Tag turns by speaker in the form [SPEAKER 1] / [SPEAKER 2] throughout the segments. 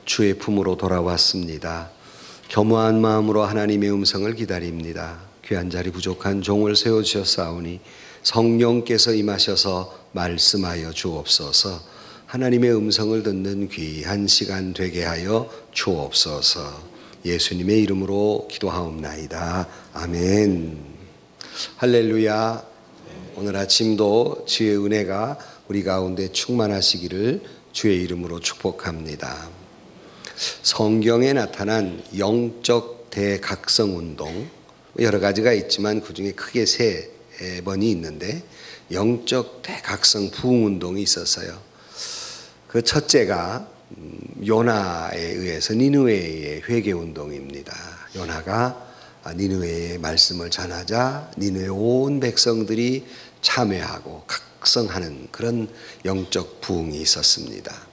[SPEAKER 1] 주의 품으로 돌아왔습니다. 겸허한 마음으로 하나님의 음성을 기다립니다. 귀한 자리 부족한 종을 세워주셨사오니 성령께서 임하셔서 말씀하여 주옵소서. 하나님의 음성을 듣는 귀한 시간 되게 하여 주옵소서. 예수님의 이름으로 기도하옵나이다. 아멘. 할렐루야. 오늘 아침도 주의 은혜가 우리 가운데 충만하시기를 주의 이름으로 축복합니다. 성경에 나타난 영적 대각성 운동, 여러 가지가 있지만 그 중에 크게 세 번이 있는데 영적 대각성 부흥 운동이 있었어요. 그 첫째가 요나에 의해서 니느웨의 회개 운동입니다. 요나가 니느웨의 말씀을 전하자 니느웨 온 백성들이 참회하고 각성하는 그런 영적 부흥이 있었습니다.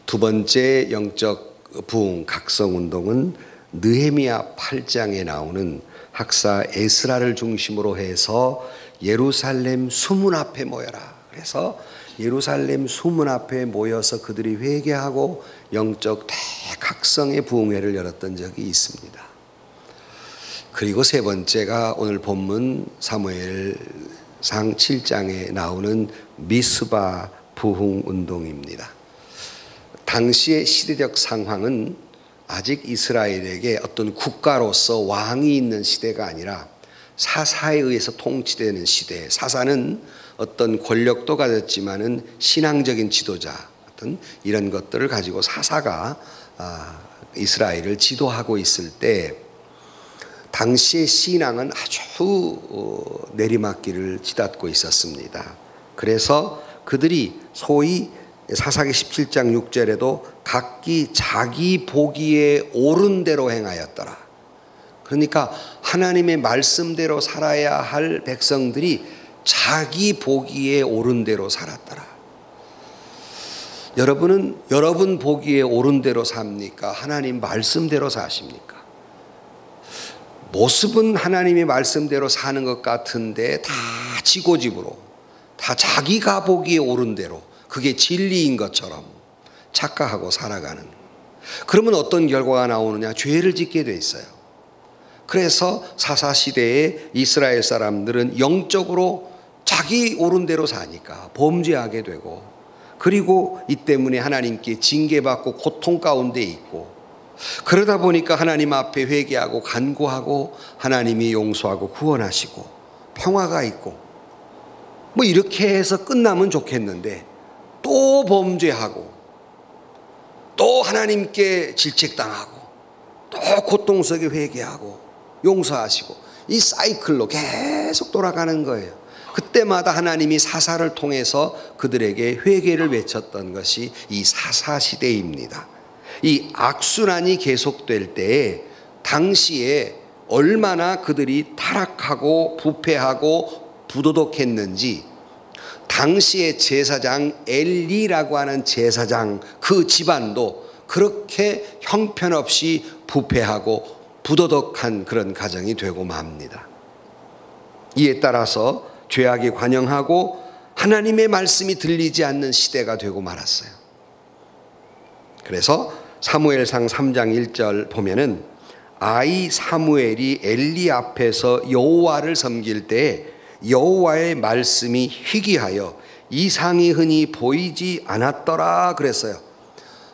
[SPEAKER 1] 두 번째 영적 부흥 각성 운동은 느헤미야 8장에 나오는 학사 에스라를 중심으로 해서 예루살렘 수문 앞에 모여라. 그래서 예루살렘 수문 앞에 모여서 그들이 회개하고 영적 대각성의 부흥회를 열었던 적이 있습니다. 그리고 세 번째가 오늘 본문 사무엘상 7장에 나오는 미스바 부흥 운동입니다. 당시의 시대적 상황은 아직 이스라엘에게 어떤 국가로서 왕이 있는 시대가 아니라 사사에 의해서 통치되는 시대. 사사는 어떤 권력도 가졌지만은 신앙적인 지도자 같은 이런 것들을 가지고 사사가 이스라엘을 지도하고 있을 때 당시의 신앙은 아주 내리막길을 치닫고 있었습니다. 그래서 그들이 소위 사사기 17장 6절에도 각기 자기 보기에 옳은 대로 행하였더라. 그러니까 하나님의 말씀대로 살아야 할 백성들이 자기 보기에 옳은 대로 살았더라. 여러분은 여러분 보기에 옳은 대로 삽니까? 하나님 말씀대로 사십니까? 모습은 하나님의 말씀대로 사는 것 같은데 다 지고집으로, 다 자기가 보기에 옳은 대로, 그게 진리인 것처럼 착각하고 살아가는. 그러면 어떤 결과가 나오느냐? 죄를 짓게 돼 있어요. 그래서 사사시대에 이스라엘 사람들은 영적으로 자기 옳은 대로 사니까 범죄하게 되고, 그리고 이 때문에 하나님께 징계받고 고통 가운데 있고, 그러다 보니까 하나님 앞에 회개하고 간구하고 하나님이 용서하고 구원하시고 평화가 있고, 뭐 이렇게 해서 끝나면 좋겠는데 또 범죄하고 또 하나님께 질책당하고 또 고통 속에 회개하고 용서하시고, 이 사이클로 계속 돌아가는 거예요. 그때마다 하나님이 사사를 통해서 그들에게 회개를 외쳤던 것이 이 사사시대입니다. 이 악순환이 계속될 때에 당시에 얼마나 그들이 타락하고 부패하고 부도덕했는지, 당시의 제사장 엘리라고 하는 제사장 그 집안도 그렇게 형편없이 부패하고 부도덕한 그런 가정이 되고 맙니다. 이에 따라서 죄악이 관영하고 하나님의 말씀이 들리지 않는 시대가 되고 말았어요. 그래서 사무엘상 3장 1절 보면은 아이 사무엘이 엘리 앞에서 여호와를 섬길 때 여호와의 말씀이 희귀하여 이상이 흔히 보이지 않았더라 그랬어요.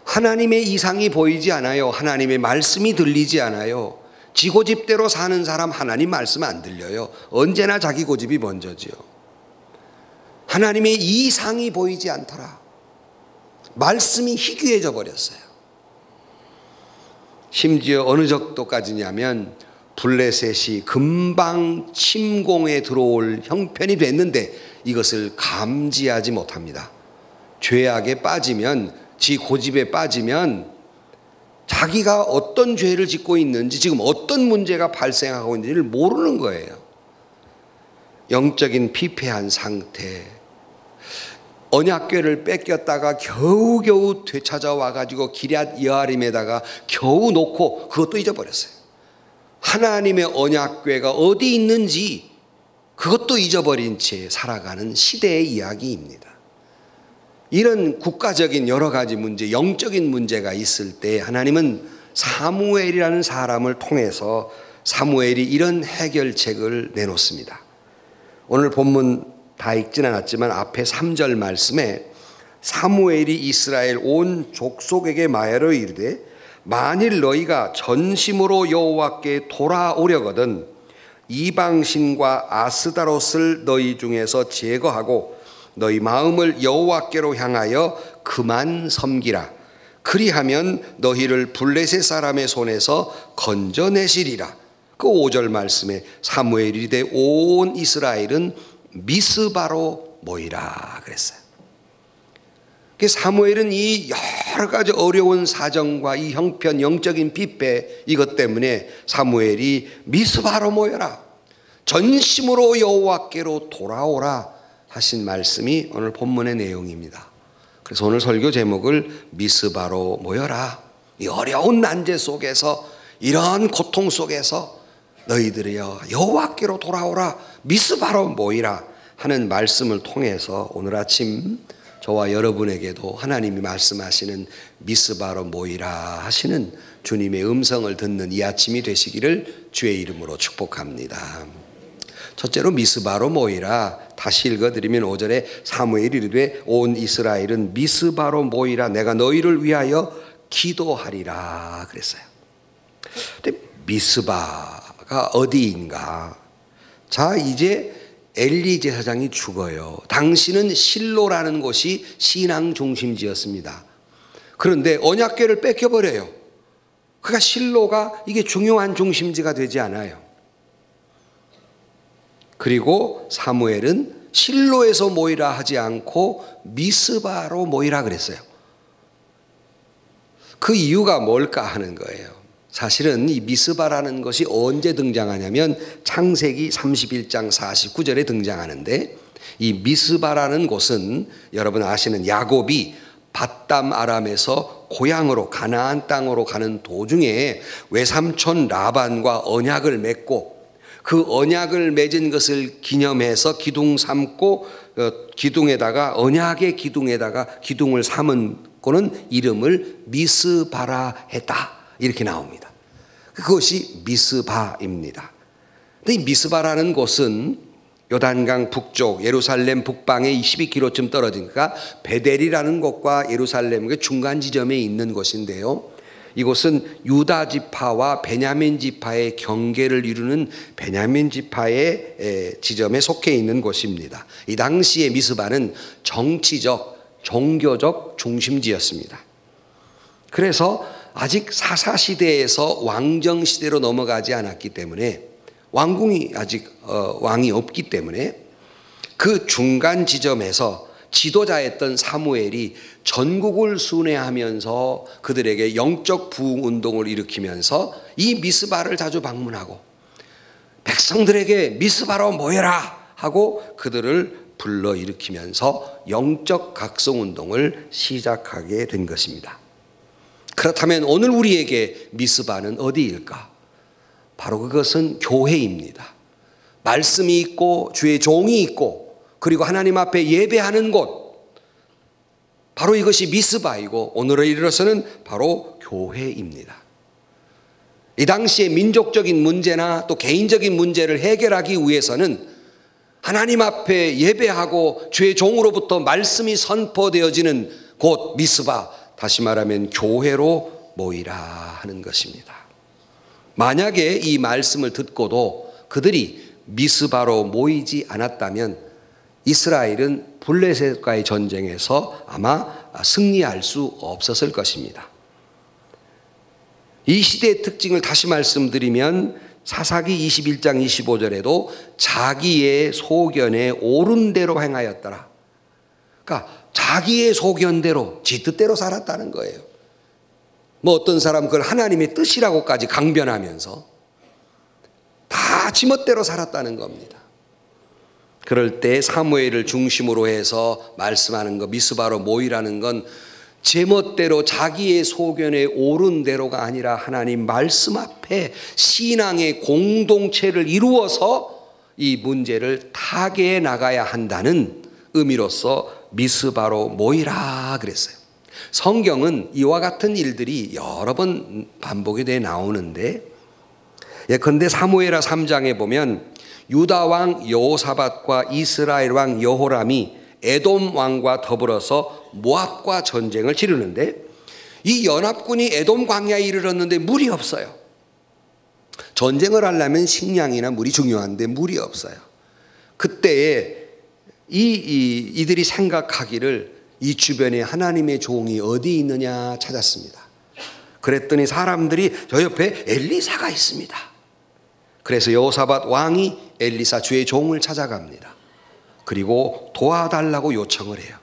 [SPEAKER 1] 하나님의 이상이 보이지 않아요. 하나님의 말씀이 들리지 않아요. 지 고집대로 사는 사람 하나님 말씀 안 들려요. 언제나 자기 고집이 먼저지요. 하나님의 이상이 보이지 않더라. 말씀이 희귀해져 버렸어요. 심지어 어느 정도까지냐면 블레셋이 금방 침공에 들어올 형편이 됐는데 이것을 감지하지 못합니다. 죄악에 빠지면, 지 고집에 빠지면 자기가 어떤 죄를 짓고 있는지, 지금 어떤 문제가 발생하고 있는지를 모르는 거예요. 영적인 피폐한 상태. 언약궤를 뺏겼다가 겨우겨우 되찾아와가지고 기럇 여아림에다가 겨우 놓고 그것도 잊어버렸어요. 하나님의 언약궤가 어디 있는지 그것도 잊어버린 채 살아가는 시대의 이야기입니다. 이런 국가적인 여러 가지 문제, 영적인 문제가 있을 때 하나님은 사무엘이라는 사람을 통해서 사무엘이 이런 해결책을 내놓습니다. 오늘 본문 다 읽진 않았지만 앞에 3절 말씀에 사무엘이 이스라엘 온 족속에게 말하여 이르되 만일 너희가 전심으로 여호와께 돌아오려거든 이방신과 아스다롯을 너희 중에서 제거하고 너희 마음을 여호와께로 향하여 그만 섬기라. 그리하면 너희를 블레셋 사람의 손에서 건져내시리라. 그 5절 말씀에 사무엘이 이르되 온 이스라엘은 미스바로 모이라 그랬어요. 사무엘은 이 여러 가지 어려운 사정과 이 형편, 영적인 빗배 이것 때문에 사무엘이 미스바로 모여라, 전심으로 여호와께로 돌아오라 하신 말씀이 오늘 본문의 내용입니다. 그래서 오늘 설교 제목을 미스바로 모여라. 이 어려운 난제 속에서, 이런 고통 속에서 너희들이여 여호와께로 돌아오라, 미스바로 모이라 하는 말씀을 통해서 오늘 아침 저와 여러분에게도 하나님이 말씀하시는 미스바로 모이라 하시는 주님의 음성을 듣는 이 아침이 되시기를 주의 이름으로 축복합니다. 첫째로 미스바로 모이라. 다시 읽어드리면 5절에 사무엘이 이르되 온 이스라엘은 미스바로 모이라. 내가 너희를 위하여 기도하리라 그랬어요. 근데 미스바가 어디인가? 자, 이제 엘리 제사장이 죽어요. 당시는 실로라는 곳이 신앙 중심지였습니다. 그런데 언약궤를 뺏겨버려요. 그러니까 실로가 이게 중요한 중심지가 되지 않아요. 그리고 사무엘은 실로에서 모이라 하지 않고 미스바로 모이라 그랬어요. 그 이유가 뭘까 하는 거예요. 사실은 이 미스바라는 것이 언제 등장하냐면 창세기 31장 49절에 등장하는데, 이 미스바라는 곳은 여러분 아시는 야곱이 밧담 아람에서 고향으로 가나안 땅으로 가는 도중에 외삼촌 라반과 언약을 맺고 그 언약을 맺은 것을 기념해서 기둥 삼고 기둥에다가 언약의 기둥에다가 기둥을 삼은 거는 이름을 미스바라 했다. 이렇게 나옵니다. 그것이 미스바입니다. 근데 이 미스바라는 곳은 요단강 북쪽 예루살렘 북방에 12km쯤 떨어지니까 베델이라는 곳과 예루살렘의 중간 지점에 있는 곳인데요. 이곳은 유다 지파와 베냐민 지파의 경계를 이루는 베냐민 지파의 지점에 속해 있는 곳입니다. 이 당시의 미스바는 정치적, 종교적 중심지였습니다. 그래서 아직 사사시대에서 왕정시대로 넘어가지 않았기 때문에, 왕궁이 아직 왕이 없기 때문에 그 중간 지점에서 지도자였던 사무엘이 전국을 순회하면서 그들에게 영적 부흥운동을 일으키면서 이 미스바를 자주 방문하고 백성들에게 미스바로 모여라 하고 그들을 불러일으키면서 영적 각성운동을 시작하게 된 것입니다. 그렇다면 오늘 우리에게 미스바는 어디일까? 바로 그것은 교회입니다. 말씀이 있고 주의 종이 있고 그리고 하나님 앞에 예배하는 곳, 바로 이것이 미스바이고 오늘에 이르러서는 바로 교회입니다. 이 당시의 민족적인 문제나 또 개인적인 문제를 해결하기 위해서는 하나님 앞에 예배하고 주의 종으로부터 말씀이 선포되어지는 곳 미스바, 다시 말하면 교회로 모이라 하는 것입니다. 만약에 이 말씀을 듣고도 그들이 미스바로 모이지 않았다면 이스라엘은 블레셋과의 전쟁에서 아마 승리할 수 없었을 것입니다. 이 시대의 특징을 다시 말씀드리면 사사기 21장 25절에도 자기의 소견에 옳은 대로 행하였더라. 그러니까 자기의 소견대로 지 뜻대로 살았다는 거예요. 뭐 어떤 사람 그걸 하나님의 뜻이라고까지 강변하면서 다 지멋대로 살았다는 겁니다. 그럴 때 사무엘을 중심으로 해서 말씀하는 거, 미스바로 모이라는 건 제멋대로 자기의 소견에 옳은 대로가 아니라 하나님 말씀 앞에 신앙의 공동체를 이루어서 이 문제를 타개해 나가야 한다는 의미로서 미스바로 모이라 그랬어요. 성경은 이와 같은 일들이 여러 번 반복이 돼 나오는데, 예컨대 사무엘하 3장에 보면 유다 왕 여호사밧과 이스라엘 왕 여호람이 에돔 왕과 더불어서 모압과 전쟁을 치르는데, 이 연합군이 에돔 광야에 이르렀는데 물이 없어요. 전쟁을 하려면 식량이나 물이 중요한데 물이 없어요. 그때에 이들이 생각하기를 이 주변에 하나님의 종이 어디 있느냐 찾았습니다. 그랬더니 사람들이 저 옆에 엘리사가 있습니다. 그래서 여호사밧 왕이 엘리사 주의 종을 찾아갑니다. 그리고 도와달라고 요청을 해요.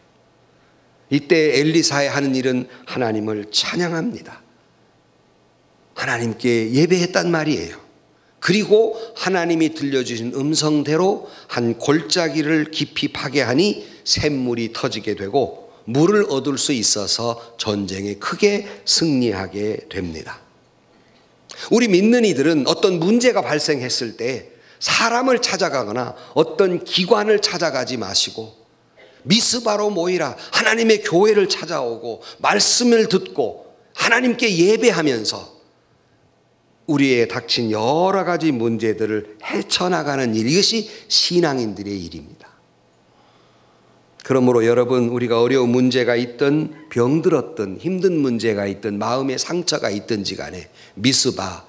[SPEAKER 1] 이때 엘리사의 하는 일은 하나님을 찬양합니다. 하나님께 예배했단 말이에요. 그리고 하나님이 들려주신 음성대로 한 골짜기를 깊이 파괴하니 샘물이 터지게 되고 물을 얻을 수 있어서 전쟁에 크게 승리하게 됩니다. 우리 믿는 이들은 어떤 문제가 발생했을 때 사람을 찾아가거나 어떤 기관을 찾아가지 마시고 미스바로 모이라, 하나님의 교회를 찾아오고 말씀을 듣고 하나님께 예배하면서 우리의 닥친 여러 가지 문제들을 헤쳐나가는 일, 이것이 신앙인들의 일입니다. 그러므로 여러분, 우리가 어려운 문제가 있든 병들었든 힘든 문제가 있든 마음의 상처가 있든지 간에 미스바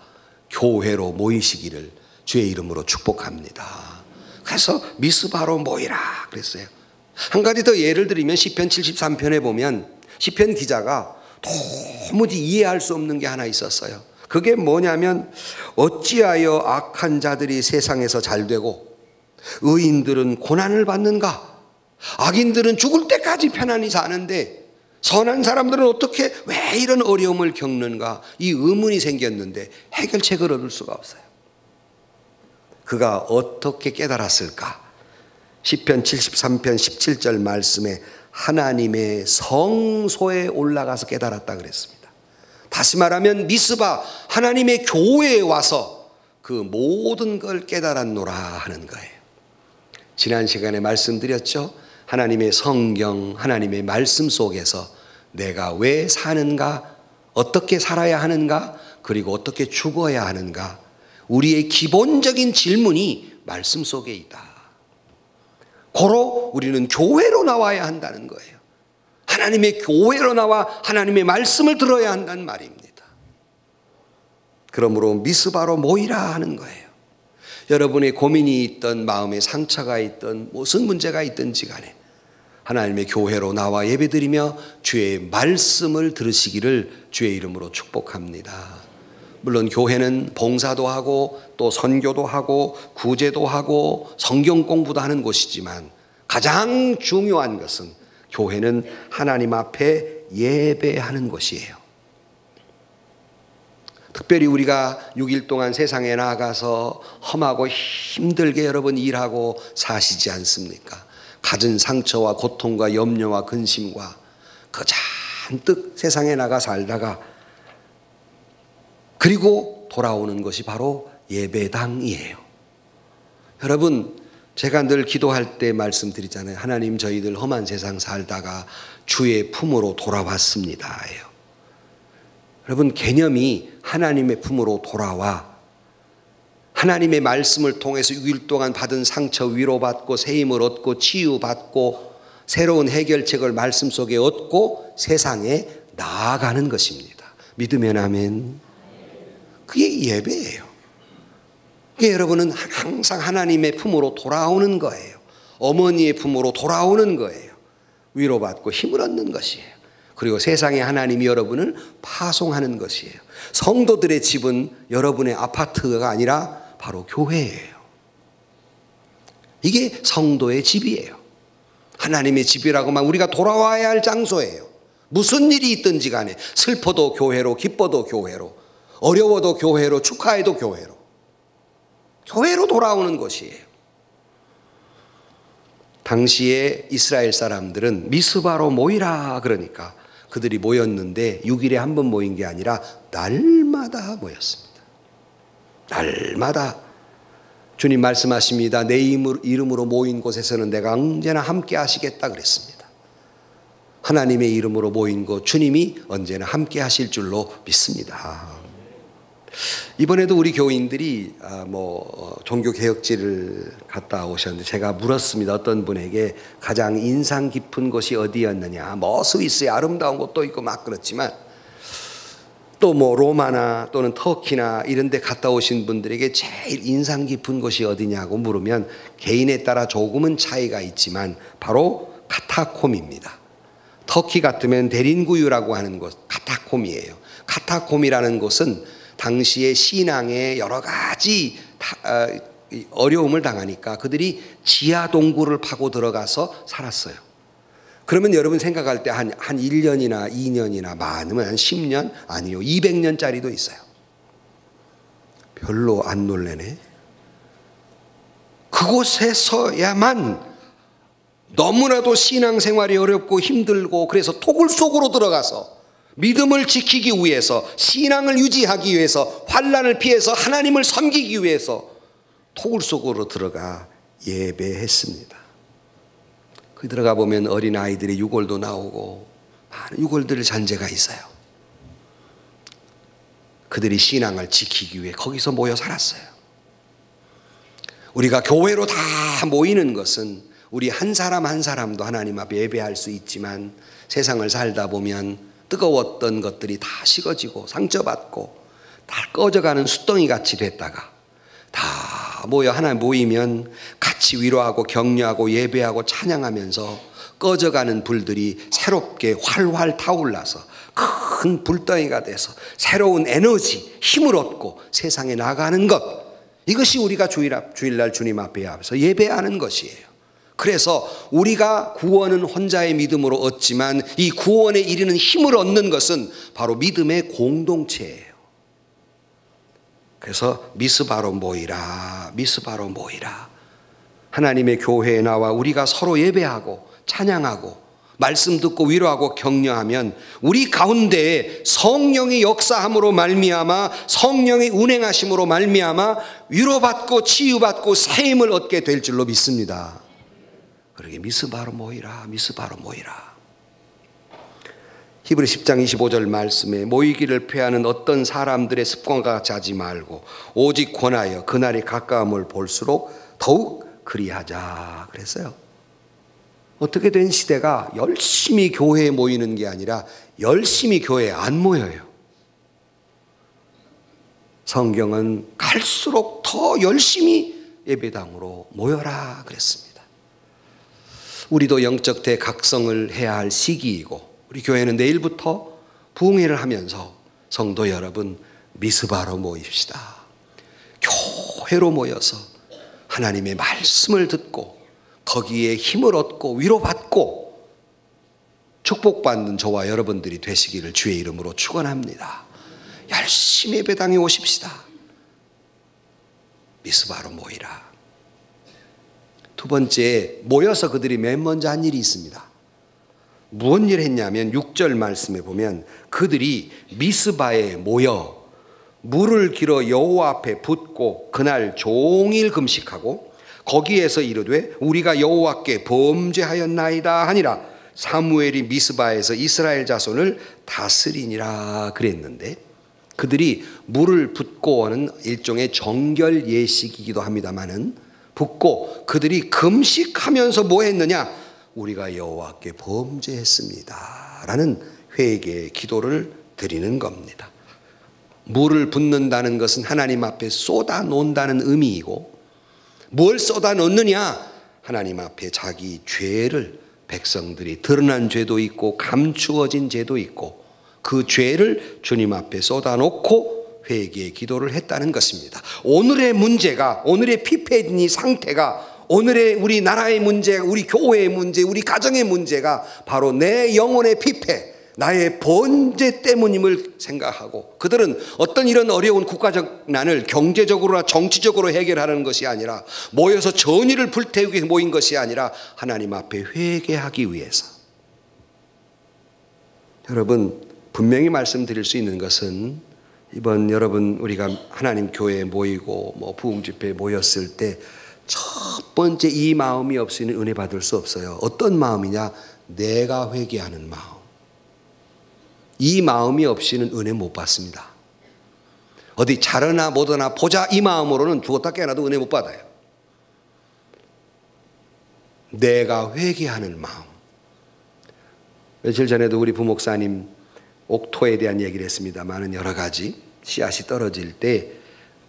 [SPEAKER 1] 교회로 모이시기를 주의 이름으로 축복합니다. 그래서 미스바로 모이라 그랬어요. 한 가지 더 예를 들면 시편 73편에 보면 시편 기자가 도무지 이해할 수 없는 게 하나 있었어요. 그게 뭐냐면, 어찌하여 악한 자들이 세상에서 잘되고 의인들은 고난을 받는가? 악인들은 죽을 때까지 편안히 사는데 선한 사람들은 어떻게 왜 이런 어려움을 겪는가? 이 의문이 생겼는데 해결책을 얻을 수가 없어요. 그가 어떻게 깨달았을까? 시편 73편 17절 말씀에 하나님의 성소에 올라가서 깨달았다 그랬습니다. 다시 말하면 미스바, 하나님의 교회에 와서 그 모든 걸 깨달았노라 하는 거예요. 지난 시간에 말씀드렸죠. 하나님의 성경, 하나님의 말씀 속에서 내가 왜 사는가, 어떻게 살아야 하는가, 그리고 어떻게 죽어야 하는가, 우리의 기본적인 질문이 말씀 속에 있다. 고로 우리는 교회로 나와야 한다는 거예요. 하나님의 교회로 나와 하나님의 말씀을 들어야 한다는 말입니다. 그러므로 미스바로 모이라 하는 거예요. 여러분의 고민이 있든 마음에 상처가 있든 무슨 문제가 있든지 간에 하나님의 교회로 나와 예배드리며 주의 말씀을 들으시기를 주의 이름으로 축복합니다. 물론 교회는 봉사도 하고 또 선교도 하고 구제도 하고 성경 공부도 하는 곳이지만 가장 중요한 것은 교회는 하나님 앞에 예배하는 곳이에요. 특별히 우리가 6일 동안 세상에 나가서 험하고 힘들게 여러분 일하고 사시지 않습니까? 갖은 상처와 고통과 염려와 근심과 그 잔뜩 세상에 나가 살다가 그리고 돌아오는 것이 바로 예배당이에요. 여러분, 제가 늘 기도할 때 말씀드리잖아요. 하나님, 저희들 험한 세상 살다가 주의 품으로 돌아왔습니다. 여러분, 개념이 하나님의 품으로 돌아와 하나님의 말씀을 통해서 6일 동안 받은 상처 위로받고 새 힘을 얻고 치유받고 새로운 해결책을 말씀 속에 얻고 세상에 나아가는 것입니다. 믿으면 아멘. 그게 예배예요. 여러분은 항상 하나님의 품으로 돌아오는 거예요. 어머니의 품으로 돌아오는 거예요. 위로받고 힘을 얻는 것이에요. 그리고 세상에 하나님이 여러분을 파송하는 것이에요. 성도들의 집은 여러분의 아파트가 아니라 바로 교회예요. 이게 성도의 집이에요. 하나님의 집이라고만 우리가 돌아와야 할 장소예요. 무슨 일이 있든지 간에 슬퍼도 교회로, 기뻐도 교회로, 어려워도 교회로, 축하해도 교회로, 교회로 돌아오는 것이에요. 당시에 이스라엘 사람들은 미스바로 모이라 그러니까 그들이 모였는데 6일에 한 번 모인 게 아니라 날마다 모였습니다. 날마다 주님 말씀하십니다. 내 이름으로 모인 곳에서는 내가 언제나 함께 하시겠다 그랬습니다. 하나님의 이름으로 모인 것 주님이 언제나 함께 하실 줄로 믿습니다. 이번에도 우리 교인들이 종교개혁지를 갔다 오셨는데 제가 물었습니다. 어떤 분에게 가장 인상 깊은 곳이 어디였느냐. 스위스의 아름다운 곳도 있고 막 그렇지만 또 로마나 또는 터키나 이런 데 갔다 오신 분들에게 제일 인상 깊은 곳이 어디냐고 물으면 개인에 따라 조금은 차이가 있지만 바로 카타콤입니다. 터키 같으면 데린구유라고 하는 곳 카타콤이에요. 카타콤이라는 곳은 당시의 신앙에 여러 가지 어려움을 당하니까 그들이 지하 동굴을 파고 들어가서 살았어요. 그러면 여러분 생각할 때 한 1년이나 2년이나 많으면 한 10년 아니요 200년짜리도 있어요. 별로 안 놀래네. 그곳에서야만 너무나도 신앙생활이 어렵고 힘들고 그래서 토굴 속으로 들어가서 믿음을 지키기 위해서 신앙을 유지하기 위해서 환난을 피해서 하나님을 섬기기 위해서 토굴 속으로 들어가 예배했습니다. 그 들어가 보면 어린아이들의 유골도 나오고 많은 유골들 잔재가 있어요. 그들이 신앙을 지키기 위해 거기서 모여 살았어요. 우리가 교회로 다 모이는 것은 우리 한 사람 한 사람도 하나님 앞에 예배할 수 있지만 세상을 살다 보면 뜨거웠던 것들이 다 식어지고 상처받고 다 꺼져가는 숫덩이 같이 됐다가 다 모여 하나 모이면 같이 위로하고 격려하고 예배하고 찬양하면서 꺼져가는 불들이 새롭게 활활 타올라서 큰 불덩이가 돼서 새로운 에너지, 힘을 얻고 세상에 나가는 것, 이것이 우리가 주일날 주님 앞에서 예배하는 것이에요. 그래서 우리가 구원은 혼자의 믿음으로 얻지만 이 구원에 이르는 힘을 얻는 것은 바로 믿음의 공동체예요. 그래서 미스바로 모이라, 미스바로 모이라. 하나님의 교회에 나와 우리가 서로 예배하고 찬양하고 말씀 듣고 위로하고 격려하면 우리 가운데에 성령의 역사함으로 말미암아 성령의 운행하심으로 말미암아 위로받고 치유받고 새 힘을 얻게 될 줄로 믿습니다. 그러게 미스바로 모이라, 미스바로 모이라. 히브리 10장 25절 말씀에 모이기를 패하는 어떤 사람들의 습관과 같이 하지 말고 오직 권하여 그날이 가까움을 볼수록 더욱 그리하자 그랬어요. 어떻게 된 시대가 열심히 교회에 모이는 게 아니라 열심히 교회에 안 모여요. 성경은 갈수록 더 열심히 예배당으로 모여라 그랬습니다. 우리도 영적 대각성을 해야 할 시기이고 우리 교회는 내일부터 부흥회를 하면서 성도 여러분 미스바로 모입시다. 교회로 모여서 하나님의 말씀을 듣고 거기에 힘을 얻고 위로받고 축복받는 저와 여러분들이 되시기를 주의 이름으로 축원합니다. 열심히 예배당에 오십시다. 미스바로 모이라. 두 번째, 모여서 그들이 맨 먼저 한 일이 있습니다. 무슨 일을 했냐면 6절 말씀에 보면 그들이 미스바에 모여 물을 길어 여호와 앞에 붓고 그날 종일 금식하고 거기에서 이르되 우리가 여호와께 범죄하였나이다 하니라. 사무엘이 미스바에서 이스라엘 자손을 다스리니라 그랬는데 그들이 물을 붓고는 일종의 정결 예식이기도 합니다마는 붓고 그들이 금식하면서 뭐 했느냐? 우리가 여호와께 범죄했습니다 라는 회개의 기도를 드리는 겁니다. 물을 붓는다는 것은 하나님 앞에 쏟아 놓는다는 의미이고 뭘 쏟아 놓느냐? 하나님 앞에 자기 죄를 백성들이 드러난 죄도 있고 감추어진 죄도 있고 그 죄를 주님 앞에 쏟아 놓고 회개의 기도를 했다는 것입니다. 오늘의 문제가 오늘의 피폐니 상태가 오늘의 우리 나라의 문제, 우리 교회의 문제, 우리 가정의 문제가 바로 내 영혼의 피폐, 나의 번제 때문임을 생각하고 그들은 어떤 이런 어려운 국가적 난을 경제적으로나 정치적으로 해결하는 것이 아니라 모여서 전의를 불태우기 위해 모인 것이 아니라 하나님 앞에 회개하기 위해서. 여러분 분명히 말씀드릴 수 있는 것은 이번 여러분 우리가 하나님 교회에 모이고 부흥집회에 모였을 때 첫 번째 이 마음이 없이는 은혜 받을 수 없어요. 어떤 마음이냐? 내가 회개하는 마음. 이 마음이 없이는 은혜 못 받습니다. 어디 잘하나 못하나 보자 이 마음으로는 죽었다 깨어나도 은혜 못 받아요. 내가 회개하는 마음. 며칠 전에도 우리 부목사님 옥토에 대한 얘기를 했습니다만 여러 가지 씨앗이 떨어질 때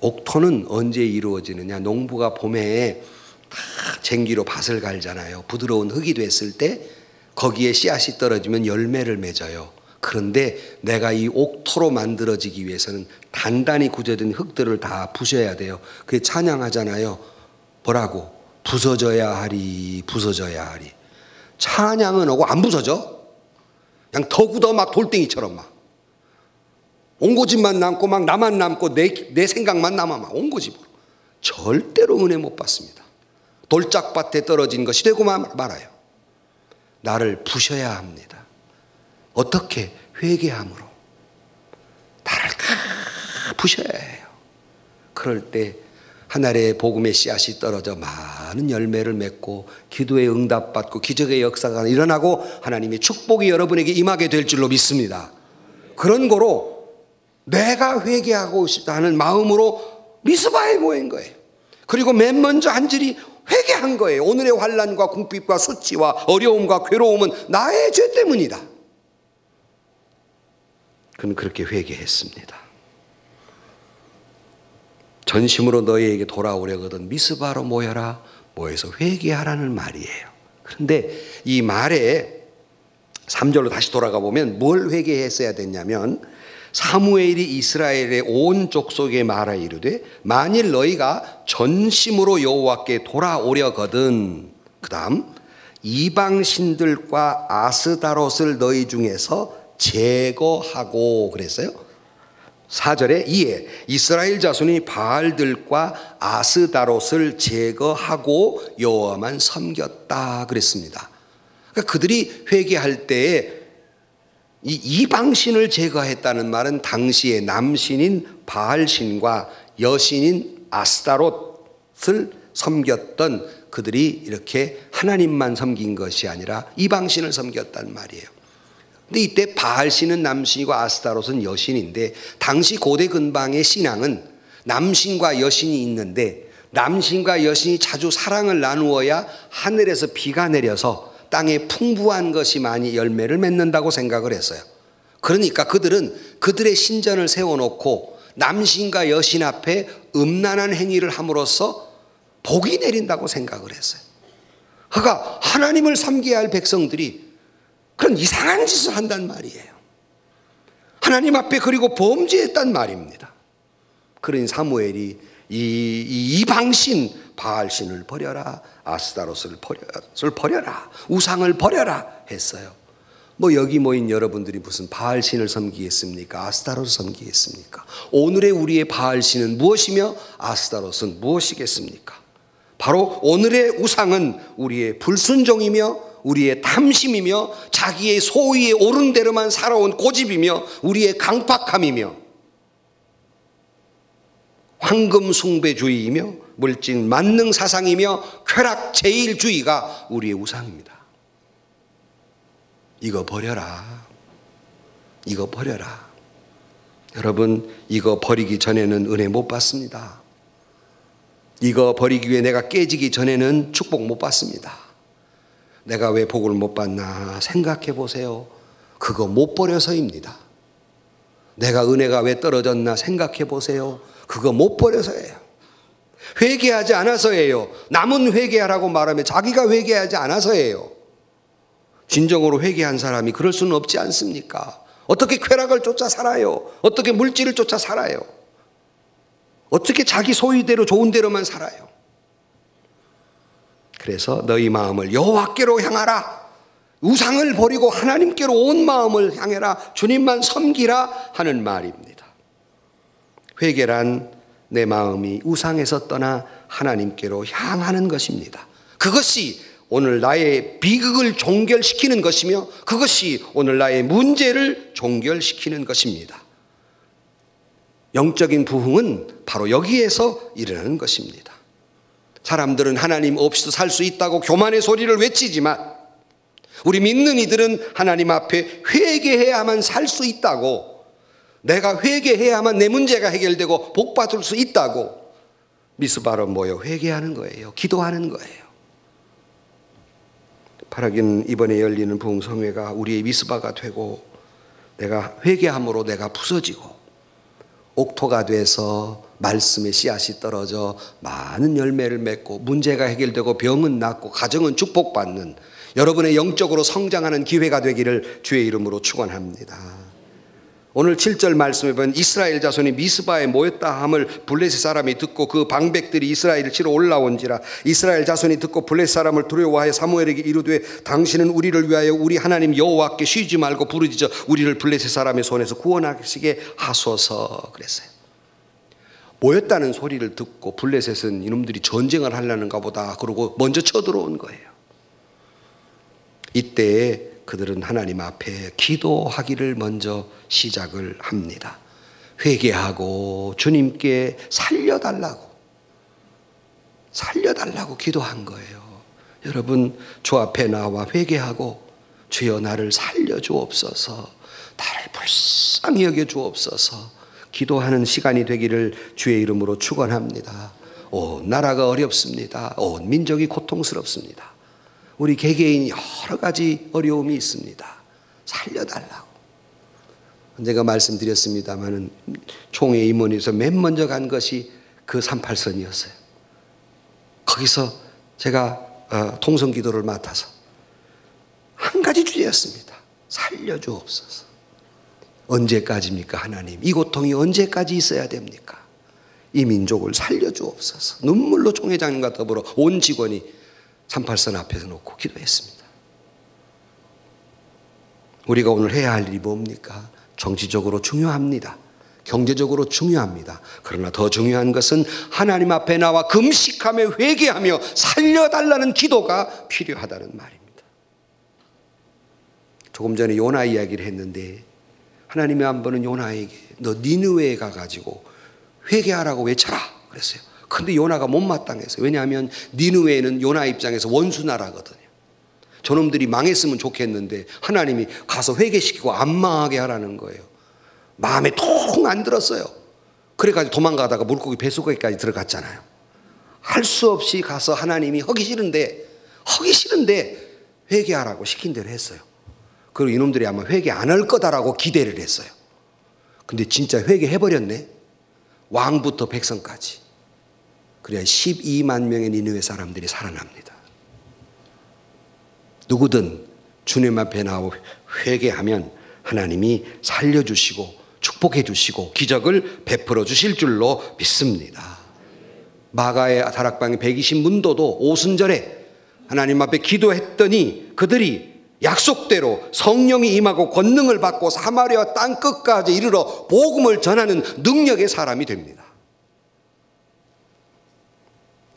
[SPEAKER 1] 옥토는 언제 이루어지느냐. 농부가 봄에 다 쟁기로 밭을 갈잖아요. 부드러운 흙이 됐을 때 거기에 씨앗이 떨어지면 열매를 맺어요. 그런데 내가 이 옥토로 만들어지기 위해서는 단단히 굳어진 흙들을 다 부셔야 돼요. 그게 찬양하잖아요. 뭐라고? 부서져야 하리, 부서져야 하리. 찬양은 하고 안 부서져. 그냥 더 굳어 막 돌덩이처럼 막. 옹고집만 남고 막 나만 남고 내 생각만 남아 막 옹고집으로. 절대로 은혜 못 받습니다. 돌짝밭에 떨어진 것이 되고 말아요. 나를 부셔야 합니다. 어떻게? 회개함으로. 나를 다 부셔야 해요. 그럴 때 하늘의 복음의 씨앗이 떨어져 많은 열매를 맺고 기도에 응답받고 기적의 역사가 일어나고 하나님의 축복이 여러분에게 임하게 될 줄로 믿습니다. 그런 거로 내가 회개하고 싶다는 마음으로 미스바에 모인 거예요. 그리고 맨 먼저 한 줄이 회개한 거예요. 오늘의 환난과 궁핍과 수치와 어려움과 괴로움은 나의 죄 때문이다. 그는 그렇게 회개했습니다. 전심으로 너희에게 돌아오려거든 미스바로 모여라. 모여서 회개하라는 말이에요. 그런데 이 말에 3절로 다시 돌아가 보면 뭘 회개했어야 됐냐면 사무엘이 이스라엘의 온 족속에 말하 이르되 만일 너희가 전심으로 여호와께 돌아오려거든. 그 다음 이방 신들과 아스다롯을 너희 중에서 제거하고 그랬어요. 4절에 이에 이스라엘 자손이 바알들과 아스다롯을 제거하고 여호와만 섬겼다 그랬습니다. 그러니까 그들이 회개할 때에 이 이방신을 제거했다는 말은 당시의 남신인 바알신과 여신인 아스다롯을 섬겼던 그들이 이렇게 하나님만 섬긴 것이 아니라 이방신을 섬겼단 말이에요. 근데 이때 바알신은 남신이고 아스타롯은 여신인데 당시 고대 근방의 신앙은 남신과 여신이 있는데 남신과 여신이 자주 사랑을 나누어야 하늘에서 비가 내려서 땅에 풍부한 것이 많이 열매를 맺는다고 생각을 했어요. 그러니까 그들은 그들의 신전을 세워놓고 남신과 여신 앞에 음란한 행위를 함으로써 복이 내린다고 생각을 했어요. 그러니까 하나님을 섬겨야 할 백성들이 그런 이상한 짓을 한단 말이에요. 하나님 앞에 그리고 범죄했단 말입니다. 그러니 사무엘이 이 이방신 바알신을 버려라, 아스타롯을 버려라, 우상을 버려라 했어요. 뭐 여기 모인 여러분들이 무슨 바알신을 섬기겠습니까? 아스타롯을 섬기겠습니까? 오늘의 우리의 바알신은 무엇이며 아스타롯은 무엇이겠습니까? 바로 오늘의 우상은 우리의 불순종이며 우리의 탐심이며 자기의 소위에 오른 대로만 살아온 고집이며 우리의 강팍함이며 황금 숭배주의이며 물질 만능 사상이며 쾌락 제일주의가 우리의 우상입니다. 이거 버려라. 이거 버려라. 여러분, 이거 버리기 전에는 은혜 못 받습니다. 이거 버리기 위해 내가 깨지기 전에는 축복 못 받습니다. 내가 왜 복을 못 받나 생각해 보세요. 그거 못 버려서입니다. 내가 은혜가 왜 떨어졌나 생각해 보세요. 그거 못 버려서예요. 회개하지 않아서예요. 남은 회개하라고 말하면 자기가 회개하지 않아서예요. 진정으로 회개한 사람이 그럴 수는 없지 않습니까? 어떻게 쾌락을 쫓아 살아요? 어떻게 물질을 쫓아 살아요? 어떻게 자기 소유대로 좋은 대로만 살아요? 그래서 너희 마음을 여호와께로 향하라. 우상을 버리고 하나님께로 온 마음을 향해라. 주님만 섬기라 하는 말입니다. 회개란 내 마음이 우상에서 떠나 하나님께로 향하는 것입니다. 그것이 오늘 나의 비극을 종결시키는 것이며 그것이 오늘 나의 문제를 종결시키는 것입니다. 영적인 부흥은 바로 여기에서 일어나는 것입니다. 사람들은 하나님 없이도 살 수 있다고 교만의 소리를 외치지만 우리 믿는 이들은 하나님 앞에 회개해야만 살 수 있다고, 내가 회개해야만 내 문제가 해결되고 복받을 수 있다고 미스바로 모여 회개하는 거예요. 기도하는 거예요. 바라기는 이번에 열리는 부흥성회가 우리의 미스바가 되고, 내가 회개함으로 내가 부서지고 옥토가 돼서 말씀의 씨앗이 떨어져 많은 열매를 맺고 문제가 해결되고 병은 낫고 가정은 축복받는 여러분의 영적으로 성장하는 기회가 되기를 주의 이름으로 축원합니다. 오늘 7절 말씀에 보면 이스라엘 자손이 미스바에 모였다 함을 블레셋 사람이 듣고 그 방백들이 이스라엘을 치러 올라온지라. 이스라엘 자손이 듣고 블레셋 사람을 두려워하여 사무엘에게 이르되 당신은 우리를 위하여 우리 하나님 여호와께 쉬지 말고 부르짖어 우리를 블레셋 사람의 손에서 구원하시게 하소서 그랬어요. 모였다는 소리를 듣고 블레셋은 이놈들이 전쟁을 하려는가 보다 그러고 먼저 쳐들어온 거예요. 이때 그들은 하나님 앞에 기도하기를 먼저 시작을 합니다. 회개하고 주님께 살려달라고 기도한 거예요. 여러분, 주 앞에 나와 회개하고 주여 나를 살려주옵소서, 나를 불쌍히 여겨주옵소서 기도하는 시간이 되기를 주의 이름으로 축원합니다. 온 나라가 어렵습니다. 온 민족이 고통스럽습니다. 우리 개개인 여러 가지 어려움이 있습니다. 살려달라고. 제가 말씀드렸습니다마는 총회 임원에서 맨 먼저 간 것이 그 38선이었어요. 거기서 제가 통성기도를 맡아서 한 가지 주제였습니다. 살려주옵소서. 언제까지입니까 하나님? 이 고통이 언제까지 있어야 됩니까? 이 민족을 살려주옵소서. 눈물로 총회장님과 더불어 온 직원이 38선 앞에서 놓고 기도했습니다. 우리가 오늘 해야 할 일이 뭡니까? 정치적으로 중요합니다. 경제적으로 중요합니다. 그러나 더 중요한 것은 하나님 앞에 나와 금식하며 회개하며 살려달라는 기도가 필요하다는 말입니다. 조금 전에 요나 이야기를 했는데 하나님이 한 번은 요나에게 너 니느웨에 가가지고 회개하라고 외쳐라 그랬어요. 근데 요나가 못마땅했어요. 왜냐하면 니느웨는 요나 입장에서 원수 나라거든요. 저놈들이 망했으면 좋겠는데 하나님이 가서 회개시키고 안 망하게 하라는 거예요. 마음에 통 안 들었어요. 그래가지고 도망가다가 물고기 뱃속에까지 들어갔잖아요. 할 수 없이 가서 하나님이 하기 싫은데 회개하라고 시킨 대로 했어요. 그리고 이놈들이 아마 회개 안 할 거다라고 기대를 했어요. 근데 진짜 회개해버렸네. 왕부터 백성까지. 그래야 12만 명의 니느웨 사람들이 살아납니다. 누구든 주님 앞에 나와 회개하면 하나님이 살려주시고 축복해 주시고 기적을 베풀어 주실 줄로 믿습니다. 마가의 다락방의 120문도도 오순절에 하나님 앞에 기도했더니 그들이 약속대로 성령이 임하고 권능을 받고 사마리아 땅 끝까지 이르러 복음을 전하는 능력의 사람이 됩니다.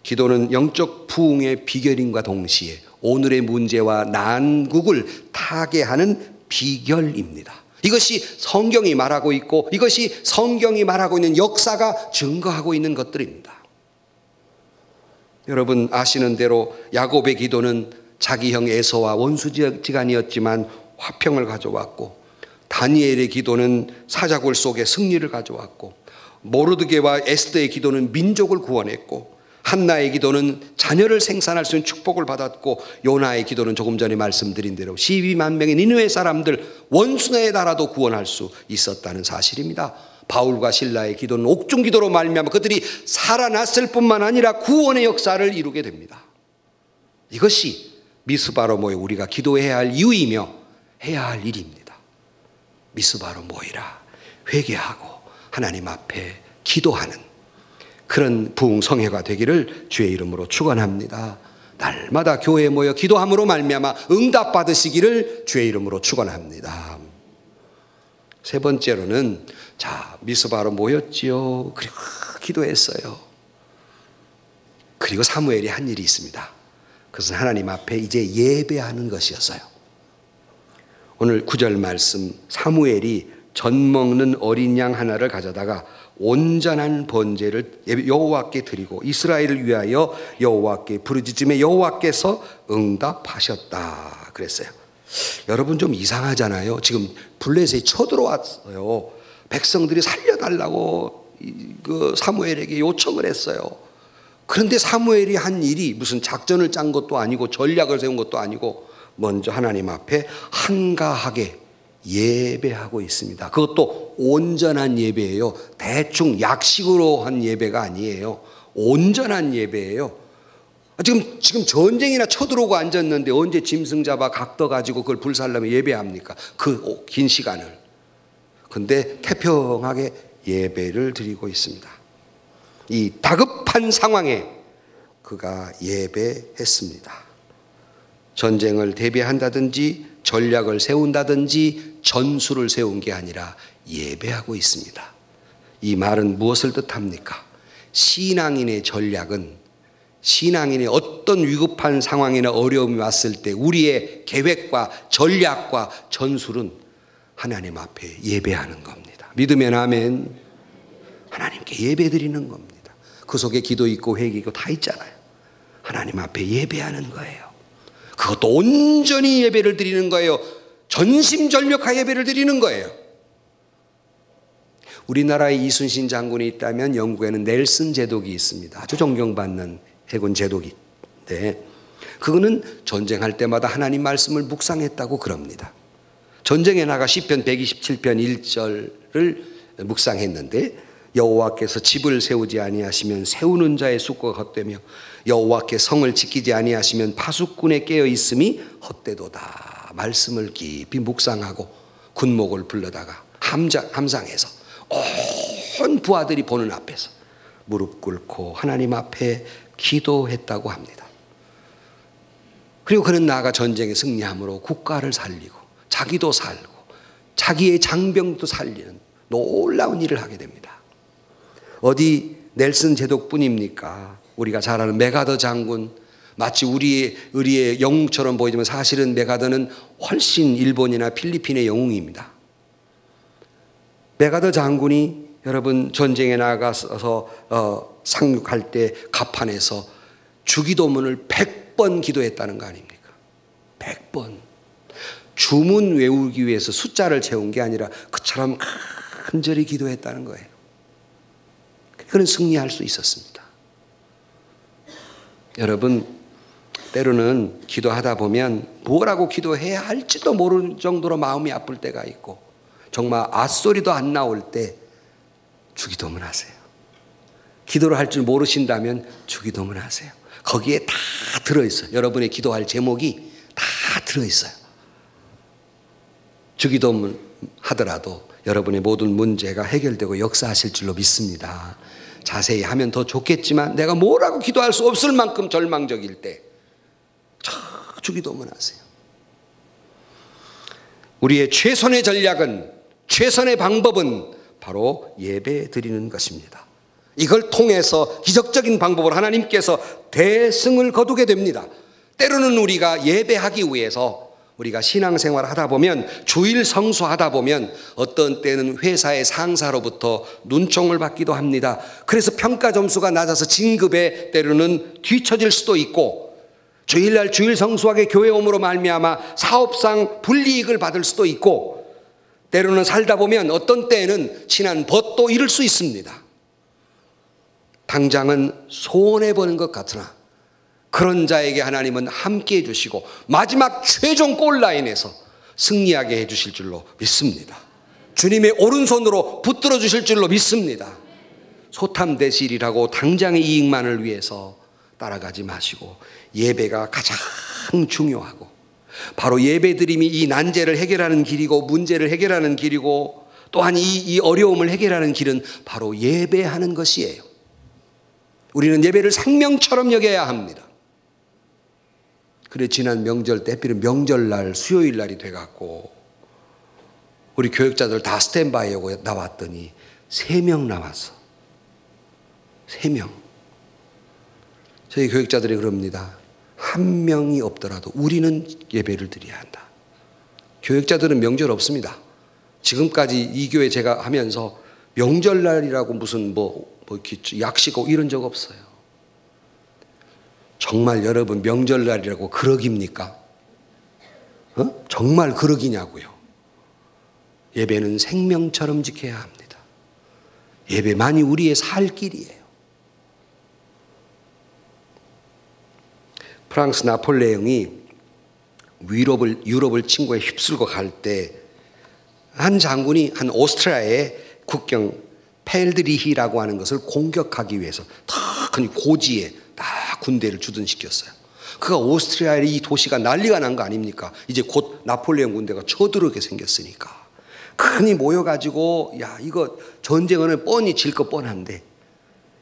[SPEAKER 1] 기도는 영적 부흥의 비결임과 동시에 오늘의 문제와 난국을 타개하는 비결입니다. 이것이 성경이 말하고 있고 이것이 성경이 말하고 있는 역사가 증거하고 있는 것들입니다. 여러분 아시는 대로 야곱의 기도는 자기 형 에서와 원수지간이었지만 화평을 가져왔고, 다니엘의 기도는 사자굴 속에 승리를 가져왔고, 모르드게와 에스더의 기도는 민족을 구원했고, 한나의 기도는 자녀를 생산할 수 있는 축복을 받았고, 요나의 기도는 조금 전에 말씀드린 대로 12만 명의 니느웨 사람들 원수의 나라도 구원할 수 있었다는 사실입니다. 바울과 실라의 기도는 옥중 기도로 말미암아 그들이 살아났을 뿐만 아니라 구원의 역사를 이루게 됩니다. 이것이 미스바로 모여 우리가 기도해야 할 이유이며 해야 할 일입니다. 미스바로 모이라, 회개하고 하나님 앞에 기도하는 그런 부흥성회가 되기를 주의 이름으로 축원합니다. 날마다 교회에 모여 기도함으로 말미암아 응답받으시기를 주의 이름으로 축원합니다. 세 번째로는 미스바로 모였지요. 그리고 기도했어요. 그리고 사무엘이 한 일이 있습니다. 그것은 하나님 앞에 이제 예배하는 것이었어요. 오늘 9절 말씀, 사무엘이 전 먹는 어린 양 하나를 가져다가 온전한 번제를 여호와께 드리고 이스라엘을 위하여 여호와께 부르짖음에 여호와께서 응답하셨다 그랬어요. 여러분 좀 이상하잖아요. 지금 블레셋이 쳐들어왔어요. 백성들이 살려달라고 그 사무엘에게 요청을 했어요. 그런데 사무엘이 한 일이 무슨 작전을 짠 것도 아니고 전략을 세운 것도 아니고 먼저 하나님 앞에 한가하게 예배하고 있습니다. 그것도 온전한 예배예요. 대충 약식으로 한 예배가 아니에요. 온전한 예배예요. 지금 전쟁이나 쳐들어오고 앉았는데 언제 짐승 잡아 각도 가지고 그걸 불살라며 예배합니까? 그 긴 시간을. 근데 태평하게 예배를 드리고 있습니다. 이 다급한 상황에 그가 예배했습니다. 전쟁을 대비한다든지 전략을 세운다든지 전술을 세운 게 아니라 예배하고 있습니다. 이 말은 무엇을 뜻합니까? 신앙인의 전략은 신앙인의 어떤 위급한 상황이나 어려움이 왔을 때 우리의 계획과 전략과 전술은 하나님 앞에 예배하는 겁니다. 믿으면 아멘. 하나님께 예배 드리는 겁니다. 그 속에 기도 있고 회개 있고 다 있잖아요. 하나님 앞에 예배하는 거예요. 그것도 온전히 예배를 드리는 거예요. 전심전력하여 예배를 드리는 거예요. 우리나라에 이순신 장군이 있다면 영국에는 넬슨 제독이 있습니다. 아주 존경받는 해군 제독인데 그거는 전쟁할 때마다 하나님 말씀을 묵상했다고 그럽니다. 전쟁에 나가 시편 127편 1절을 묵상했는데 여호와께서 집을 세우지 아니하시면 세우는 자의 숙고가 헛되며 여호와께 성을 지키지 아니하시면 파수꾼에 깨어 있음이 헛되도다. 말씀을 깊이 묵상하고 군목을 불러다가 함상에서 온 부하들이 보는 앞에서 무릎 꿇고 하나님 앞에 기도했다고 합니다. 그리고 그는 나아가 전쟁에 승리함으로 국가를 살리고 자기도 살고 자기의 장병도 살리는 놀라운 일을 하게 됩니다. 어디 넬슨 제독뿐입니까? 우리가 잘 아는 메가더 장군, 마치 우리의 영웅처럼 보이지만 사실은 메가더는 훨씬 일본이나 필리핀의 영웅입니다. 메가더 장군이 여러분 전쟁에 나가서 상륙할 때 갑판에서 주기도문을 100번 기도했다는 거 아닙니까? 100번. 주문 외우기 위해서 숫자를 채운 게 아니라 그처럼 간절히 기도했다는 거예요. 그는 승리할 수 있었습니다. 여러분, 때로는 기도하다 보면 뭐라고 기도해야 할지도 모르는 정도로 마음이 아플 때가 있고 정말 앗소리도 안 나올 때 주기도문 하세요. 기도를 할 줄 모르신다면 주기도문 하세요. 거기에 다 들어있어요. 여러분의 기도할 제목이 다 들어있어요. 주기도문 하더라도 여러분의 모든 문제가 해결되고 역사하실 줄로 믿습니다. 자세히 하면 더 좋겠지만 내가 뭐라고 기도할 수 없을 만큼 절망적일 때 주기도문 하세요. 우리의 최선의 전략은, 최선의 방법은 바로 예배 드리는 것입니다. 이걸 통해서 기적적인 방법으로 하나님께서 대승을 거두게 됩니다. 때로는 우리가 예배하기 위해서 우리가 신앙생활을 하다 보면 주일 성수하다 보면 어떤 때는 회사의 상사로부터 눈총을 받기도 합니다. 그래서 평가 점수가 낮아서 진급에 때로는 뒤처질 수도 있고 주일날 주일 성수하게 교회 오므로 말미암아 사업상 불이익을 받을 수도 있고 때로는 살다 보면 어떤 때에는 친한 벗도 잃을 수 있습니다. 당장은 손해보는 것 같으나 그런 자에게 하나님은 함께 해주시고 마지막 최종 골라인에서 승리하게 해주실 줄로 믿습니다. 주님의 오른손으로 붙들어 주실 줄로 믿습니다. 소탐대실이라고 당장의 이익만을 위해서 따라가지 마시고 예배가 가장 중요하고 바로 예배드림이 이 난제를 해결하는 길이고 문제를 해결하는 길이고 또한 이 어려움을 해결하는 길은 바로 예배하는 것이에요. 우리는 예배를 생명처럼 여겨야 합니다. 그래 지난 명절 때 하필은 명절날 수요일날이 돼갖고 우리 교육자들 다 스탠바이하고 나왔더니 3명 나왔어. 3명. 저희 교육자들이 그럽니다. 한 명이 없더라도 우리는 예배를 드려야 한다. 교육자들은 명절 없습니다. 지금까지 이 교회 제가 하면서 명절날이라고 무슨 약식하고 이런 적 없어요. 정말 여러분 명절날이라고 그러깁니까? 정말 그러기냐고요. 예배는 생명처럼 지켜야 합니다. 예배만이 우리의 살 길이에요. 프랑스 나폴레옹이 유럽을 침공에 휩쓸고 갈 때 한 장군이 한 오스트리아의 국경 펠드리히라고 하는 것을 공격하기 위해서 다 고지에 다 군대를 주둔시켰어요. 그가 오스트리아의 이 도시가 난리가 난 거 아닙니까? 이제 곧 나폴레옹 군대가 쳐들어오게 생겼으니까. 흔히 모여가지고 야 이거 전쟁은 뻔히 질 거 뻔한데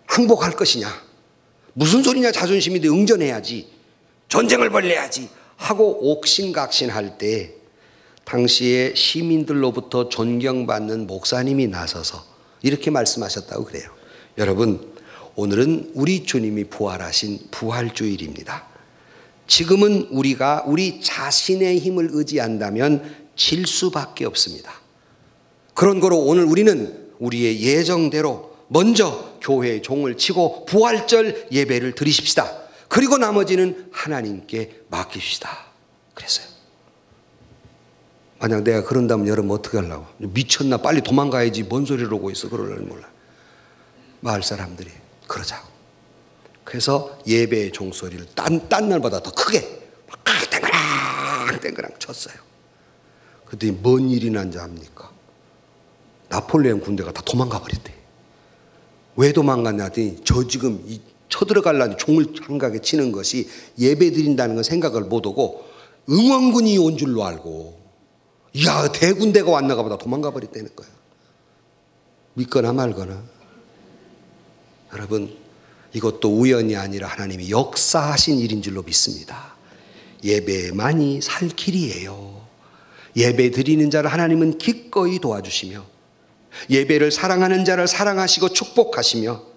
[SPEAKER 1] 항복할 것이냐, 무슨 소리냐, 자존심인데 응전해야지, 전쟁을 벌려야지 하고 옥신각신할 때 당시에 시민들로부터 존경받는 목사님이 나서서 이렇게 말씀하셨다고 그래요. 여러분, 오늘은 우리 주님이 부활하신 부활주일입니다. 지금은 우리가 우리 자신의 힘을 의지한다면 질 수밖에 없습니다. 그런 거로 오늘 우리는 우리의 예정대로 먼저 교회의 종을 치고 부활절 예배를 드리십시다. 그리고 나머지는 하나님께 맡깁시다. 그랬어요. 만약 내가 그런다면 여러분 어떻게 하려고? 미쳤나? 빨리 도망가야지. 뭔 소리를 하고 있어. 그러려니 몰라. 마을 사람들이 그러자고. 그래서 예배의 종소리를 딴 날보다 더 크게 막 땡그랑 쳤어요. 그랬더니 뭔 일이 난지 압니까? 나폴레옹 군대가 다 도망가 버렸대. 왜 도망갔냐 하더니 저 지금 쳐들어가려니 종을 한가하게 치는 것이 예배 드린다는 건 생각을 못하고 응원군이 온 줄로 알고, 이야 대군대가 왔나가 보다 도망가 버렸다는 거야. 믿거나 말거나. 여러분, 이것도 우연이 아니라 하나님이 역사하신 일인 줄로 믿습니다. 예배만이 살 길이에요. 예배 드리는 자를 하나님은 기꺼이 도와주시며, 예배를 사랑하는 자를 사랑하시고 축복하시며,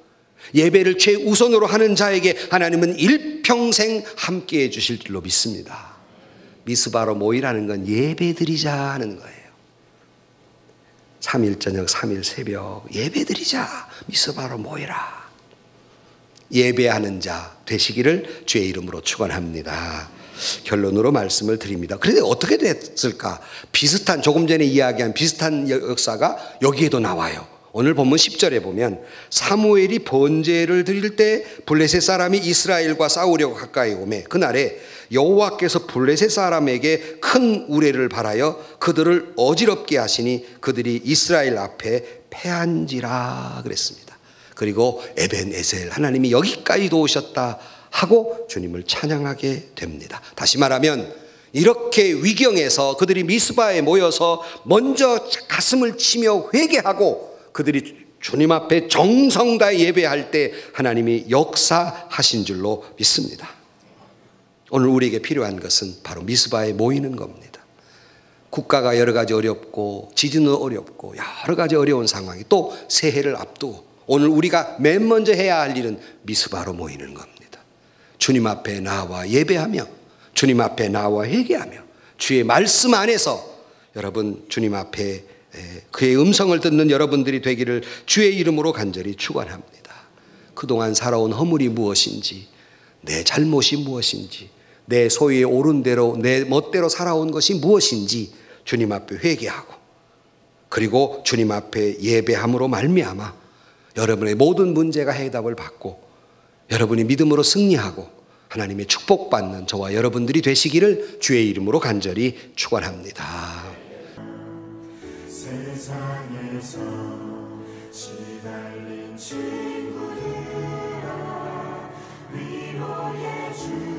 [SPEAKER 1] 예배를 최우선으로 하는 자에게 하나님은 일평생 함께해 주실 줄로 믿습니다. 미스바로 모이라는 건 예배 드리자 하는 거예요. 3일 저녁 3일 새벽 예배 드리자. 미스바로 모이라. 예배하는 자 되시기를 주의 이름으로 축원합니다. 결론으로 말씀을 드립니다. 그런데 어떻게 됐을까? 비슷한, 조금 전에 이야기한 비슷한 역사가 여기에도 나와요. 오늘 본문 10절에 보면 사무엘이 번제를 드릴 때 블레셋 사람이 이스라엘과 싸우려고 가까이 오매 그날에 여호와께서 블레셋 사람에게 큰 우레를 발하여 그들을 어지럽게 하시니 그들이 이스라엘 앞에 패한지라 그랬습니다. 그리고 에벤에셀, 하나님이 여기까지도 오셨다 하고 주님을 찬양하게 됩니다. 다시 말하면 이렇게 위경에서 그들이 미스바에 모여서 먼저 가슴을 치며 회개하고 그들이 주님 앞에 정성 다해 예배할 때 하나님이 역사하신 줄로 믿습니다. 오늘 우리에게 필요한 것은 바로 미스바에 모이는 겁니다. 국가가 여러 가지 어렵고 지진은 어렵고 여러 가지 어려운 상황이 또 새해를 앞두고 오늘 우리가 맨 먼저 해야 할 일은 미스바로 모이는 겁니다. 주님 앞에 나와 예배하며 주님 앞에 나와 회개하며 주의 말씀 안에서 여러분 주님 앞에 그의 음성을 듣는 여러분들이 되기를 주의 이름으로 간절히 축원합니다. 그동안 살아온 허물이 무엇인지, 내 잘못이 무엇인지, 내 소유에 옳은 대로 내 멋대로 살아온 것이 무엇인지 주님 앞에 회개하고 그리고 주님 앞에 예배함으로 말미암아 여러분의 모든 문제가 해답을 받고 여러분이 믿음으로 승리하고 하나님의 축복받는 저와 여러분들이 되시기를 주의 이름으로 간절히 축원합니다.
[SPEAKER 2] 세상에서 시달린 친구들아 위로해 주